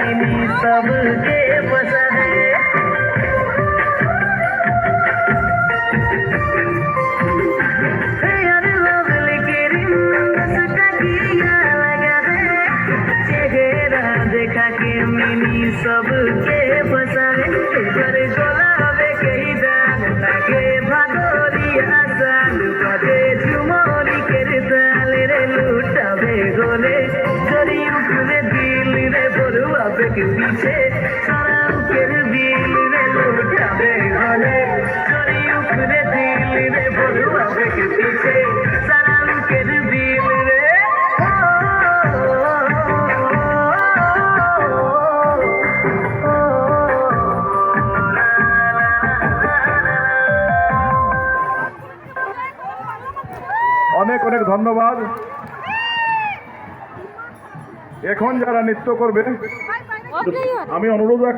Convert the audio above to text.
सबके पसंद है यार लवली की रिंग किया लगा है चेहरा देखा के मिनी सबके पसंद है पर गोलाबे के दान लगे भागोरिया साल बजे झुमोरी के ताल रे लुटावे गोले चोरी उठने दिल रे बरुआ के पीछे सारा के दिल रे लुटावे गोले चोरी उठने दिल रे बरुआ के पीछे सारा के दिल रे অনেক অনেক ধন্যবাদ। এখন যারা নৃত্য করবে আমি অনুরোধ